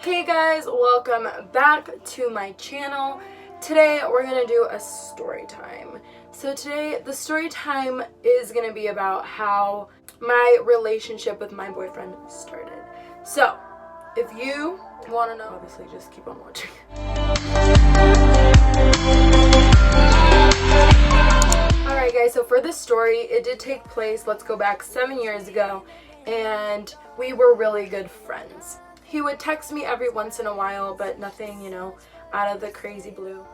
Hey guys, welcome back to my channel. Today we're gonna do a story time. So today the story time is gonna be about how my relationship with my boyfriend started. So if you want to know, obviously just keep on watching. Alright guys, so for this story, it did take place, let's go back 7 years ago, and we were really good friends. He would text me every once in a while, but nothing, out of the crazy blue.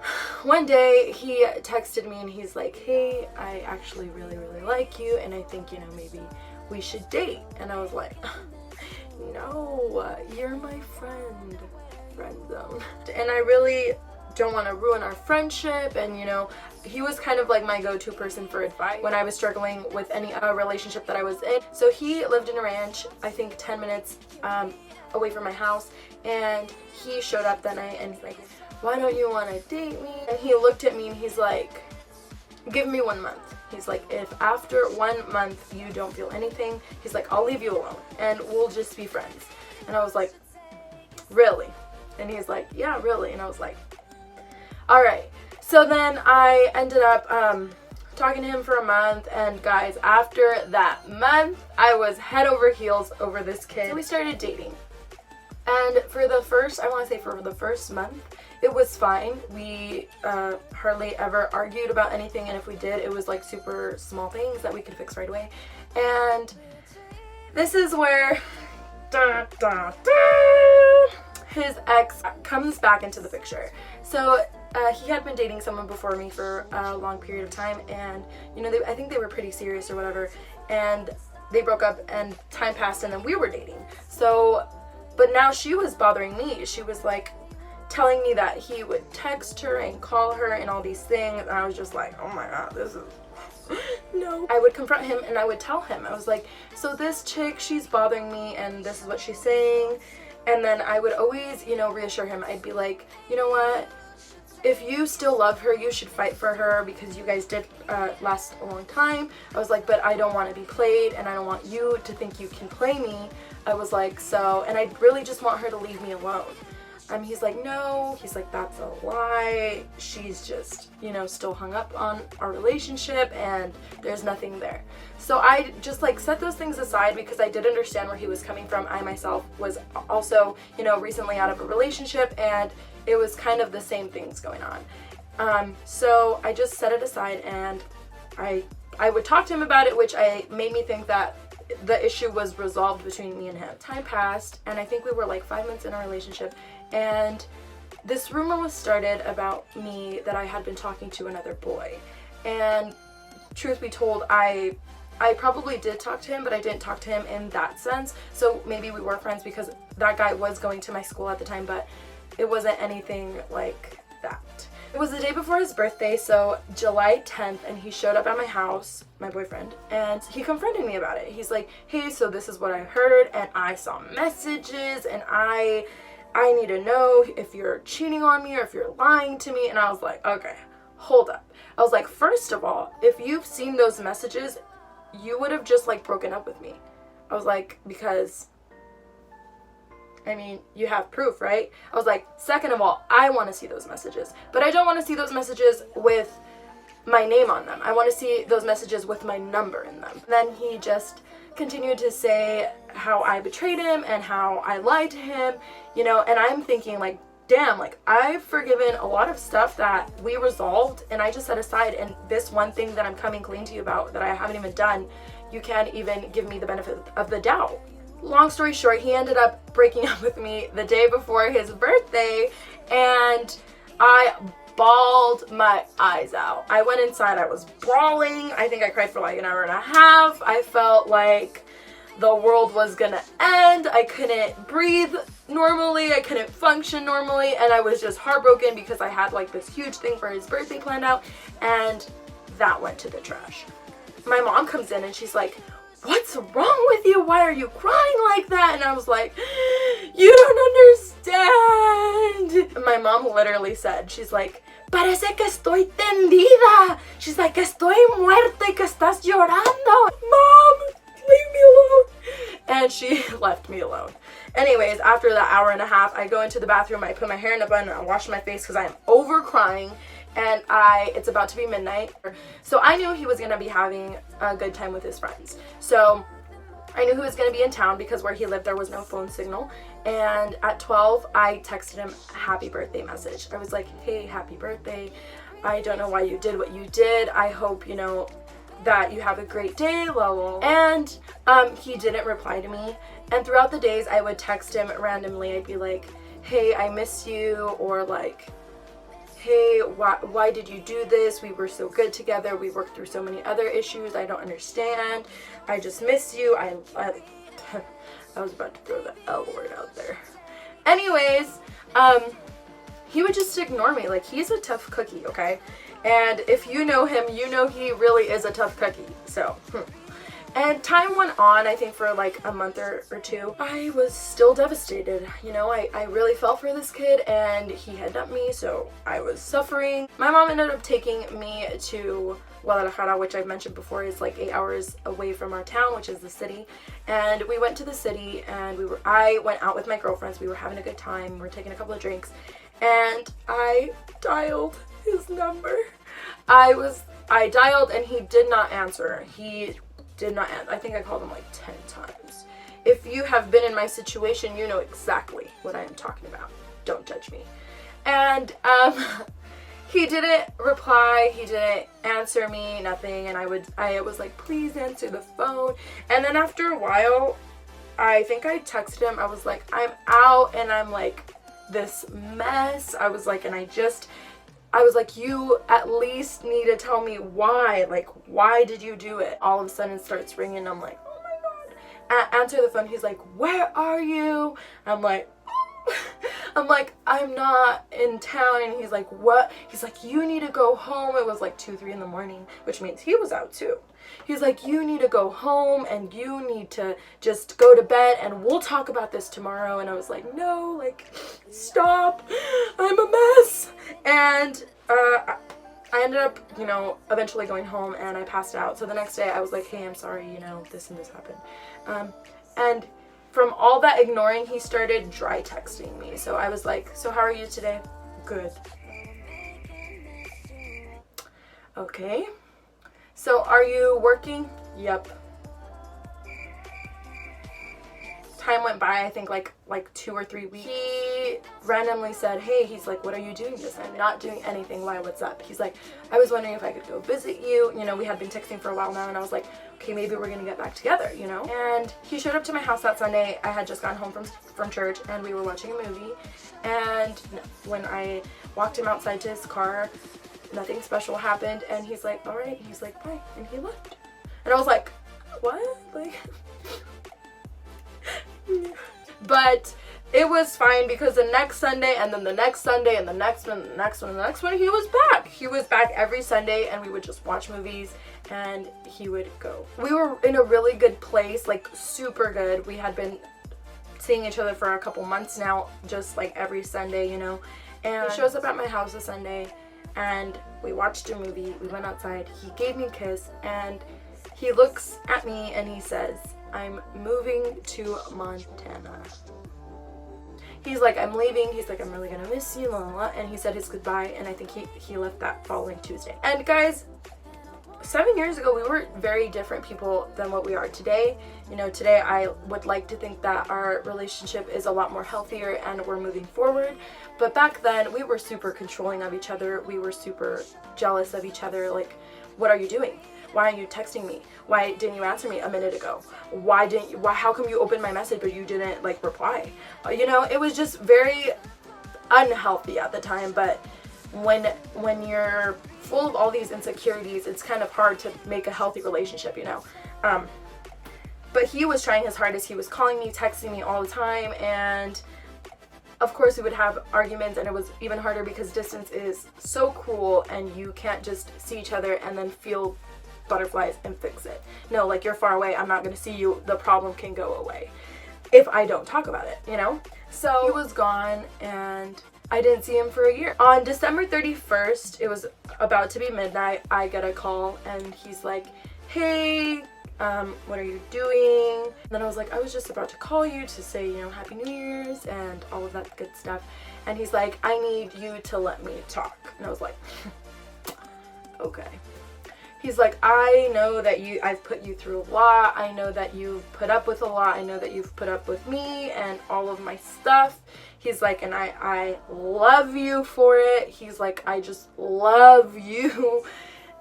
One day he texted me and he's like, hey, I actually really like you and I think, maybe we should date. And I was like, no, you're my friend zone. And I really don't want to ruin our friendship, and he was kind of like my go-to person for advice when I was struggling with any relationship that I was in. So he lived in a ranch, I think 10 minutes away from my house, and he showed up that night and he's like, why don't you want to date me? And he looked at me and he's like, give me 1 month. He's like, if after 1 month you don't feel anything, he's like, I'll leave you alone and we'll just be friends. And I was like, really? And he's like, yeah, really. And I was like, all right. So then I ended up talking to him for a month, and guys, after that month, I was head over heels over this kid. So we started dating. And for the first month, it was fine. We hardly ever argued about anything, and if we did, it was like super small things that we could fix right away. And this is where his ex comes back into the picture. So he had been dating someone before me for a long period of time, and I think they were pretty serious or whatever, and they broke up and time passed and then we were dating. So, but now she was bothering me. She was like telling me that he would text her and call her and all these things, and I was just like, oh my god, this is no. I would confront him and I would tell him, I was like, so this chick, she's bothering me and this is what she's saying. And then I would always, reassure him. I'd be like, you know what? If you still love her, you should fight for her because you guys did last a long time. I was like, but I don't want to be played and I don't want you to think you can play me. I was like, so, and I really just want her to leave me alone. He's like, no. He's like, that's a lie. She's just, still hung up on our relationship and there's nothing there. So I just like set those things aside because I did understand where he was coming from. I myself was also, recently out of a relationship, and it was kind of the same things going on. So I just set it aside, and I would talk to him about it, which made me think that the issue was resolved between me and him. Time passed, and I think we were like 5 months in our relationship, and this rumor was started about me that I had been talking to another boy. And truth be told, I probably did talk to him, but I didn't talk to him in that sense. So maybe we were friends because that guy was going to my school at the time, but it wasn't anything like that. It was the day before his birthday, so July 10th, and he showed up at my house, my boyfriend, and he confronted me about it. He's like, hey, so this is what I heard, and I saw messages, and I need to know if you're cheating on me or if you're lying to me. And I was like, okay, hold up. I was like, first of all, if you've seen those messages, you would have just like broken up with me. I was like, because you have proof, right? I was like, second of all, I want to see those messages, but I don't want to see those messages with my name on them. I want to see those messages with my number in them. Then he just continued to say how I betrayed him and how I lied to him, and I'm thinking like, damn, like I've forgiven a lot of stuff that we resolved and I just set aside, and this one thing that I'm coming clean to you about that I haven't even done, you can't even give me the benefit of the doubt. Long story short, he ended up breaking up with me the day before his birthday, and I bawled my eyes out. I went inside, I was bawling. I think I cried for like an hour and a half. I felt like the world was gonna end. I couldn't breathe normally, I couldn't function normally, and I was just heartbroken because I had like this huge thing for his birthday planned out, and that went to the trash. My mom comes in and she's like, what's wrong with you? Why are you crying like that? And I was like, you don't understand. My mom literally said, she's like, parece que estoy tendida. She's like, estoy muerta y que estás llorando. Mom, leave me alone. And she left me alone. Anyways, after that hour and a half, I go into the bathroom, I put my hair in a bun, and I wash my face because I'm over crying, and it's about to be midnight. So I knew he was going to be having a good time with his friends. So I knew he was going to be in town because where he lived there was no phone signal. And at 12, I texted him a happy birthday message. I was like, hey, happy birthday. I don't know why you did what you did. I hope, you know, that you have a great day, lol. And he didn't reply to me. And throughout the days, I would text him randomly. I'd be like, hey, I miss you, or like, hey, why did you do this? We were so good together. We worked through so many other issues. I don't understand. I just miss you. I was about to throw the L word out there. Anyways, he would just ignore me. Like, he's a tough cookie, okay? And if you know him, you know he really is a tough cookie. So, And time went on, I think for like a month or two. I was still devastated. You know, I really felt for this kid, and he had dumped me, so I was suffering. My mom ended up taking me to Holaaaaa, which I've mentioned before is like 8 hours away from our town, which is the city. And we went to the city, and I went out with my girlfriends. We were having a good time. We were taking a couple of drinks, and I dialed his number. I dialed, and he did not answer. He did not answer. I think I called him like 10 times. If you have been in my situation, you know exactly what I am talking about. Don't judge me. And he didn't reply. He didn't answer me, nothing. And I was like, please answer the phone. And then after a while, I think I texted him. I was like, I'm out, and I'm like this mess. I was like, you at least need to tell me why. Like, why did you do it? All of a sudden it starts ringing. I'm like, oh my God. Answer the phone. He's like, where are you? I'm like, I'm not in town. And he's like, what? He's like, you need to go home. It was like 2, 3 in the morning, which means he was out too. He's like, you need to go home, and you need to just go to bed, and we'll talk about this tomorrow. And I was like, no, like, stop. I'm a mess. And I ended up, you know, eventually going home, and I passed out. So the next day I was like, hey, I'm sorry, you know, this and this happened. And from all that ignoring, he started dry texting me. So I was like, so how are you today? Good. Okay. So are you working? Yep. Time went by, I think like 2 or 3 weeks. He randomly said, hey, he's like, what are you doing this time? Not doing anything. Why? What's up? He's like, I was wondering if I could go visit you. You know, we had been texting for a while now, and I was like, okay, maybe we're gonna get back together, you know? And he showed up to my house that Sunday. I had just gotten home from church, and we were watching a movie. And when I walked him outside to his car, nothing special happened, and he's like, all right. He's like, bye, and he left. And I was like, what? Like, but it was fine, because the next Sunday, and then the next Sunday, and the next one, the next one, and the next one, he was back. He was back every Sunday, and we would just watch movies, and he would go. We were in a really good place, like super good. We had been seeing each other for a couple months now, just like every Sunday, you know. And he shows up at my house a Sunday, and we watched a movie. We went outside. He gave me a kiss, and he looks at me and he says, I'm moving to Montana. He's like, I'm leaving. He's like, I'm really gonna miss you, blah, blah, blah. And he said his goodbye, and I think he left that following Tuesday. And guys, 7 years ago, we were very different people than what we are today. You know, today I would like to think that our relationship is a lot more healthier and we're moving forward. But back then, we were super controlling of each other. We were super jealous of each other. Like, what are you doing? Why are you texting me? Why didn't you answer me a minute ago? How come you opened my message but you didn't like reply? You know, it was just very unhealthy at the time. But when you're full of all these insecurities, it's kind of hard to make a healthy relationship, you know. But he was trying his hardest. He was calling me, texting me all the time, and of course we would have arguments, and it was even harder because distance is so cruel, and you can't just see each other and then feel butterflies and fix it. No, like, you're far away, I'm not going to see you, the problem can go away if I don't talk about it, you know. So he was gone, and I didn't see him for a year. On December 31st, it was about to be midnight, I get a call, and he's like, hey, what are you doing? And then I was like, I was just about to call you to say, you know, Happy New Year's and all of that good stuff. And he's like, I need you to let me talk. And I was like, okay. He's like, I know that I've put you through a lot. I know that you've put up with a lot. I know that you've put up with me and all of my stuff. He's like, and I love you for it. He's like, I just love you.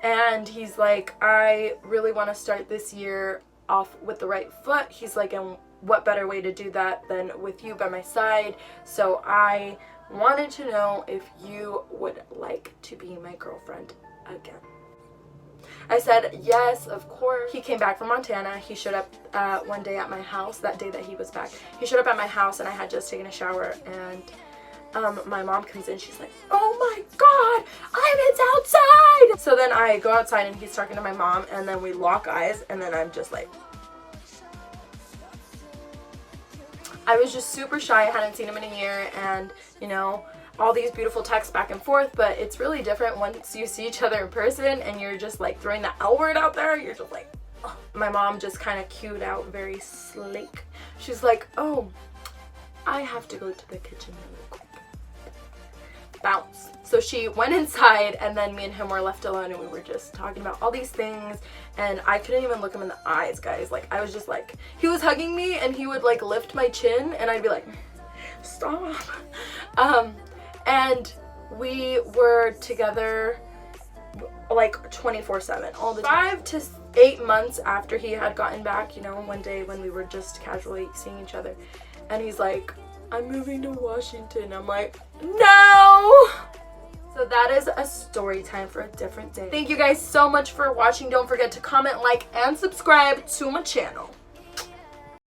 And he's like, I really want to start this year off with the right foot. He's like, and what better way to do that than with you by my side? So I wanted to know if you would like to be my girlfriend again. I said, yes, of course. He came back from Montana. He showed up one day at my house, that day that he was back. He showed up at my house and I had just taken a shower, and my mom comes in. She's like, oh my God, Ivan's outside. So then I go outside and he's talking to my mom, and then we lock eyes, and then I'm just like, I was just super shy. I hadn't seen him in a year, and you know, all these beautiful texts back and forth, but it's really different once you see each other in person and you're just like throwing the L word out there. You're just like, oh. My mom just kind of cued out very slick. She's like, oh, I have to go to the kitchen really quick. Bounce. So she went inside, and then me and him were left alone, and we were just talking about all these things, and I couldn't even look him in the eyes, guys. Like, I was just like, he was hugging me and he would like lift my chin and I'd be like, stop. And we were together like 24/7 all the time. 5 to 8 months after he had gotten back, you know, one day when we were just casually seeing each other, and he's like, I'm moving to Washington. I'm like, no. So that is a story time for a different day. Thank you guys so much for watching. Don't forget to comment, like, and subscribe to my channel.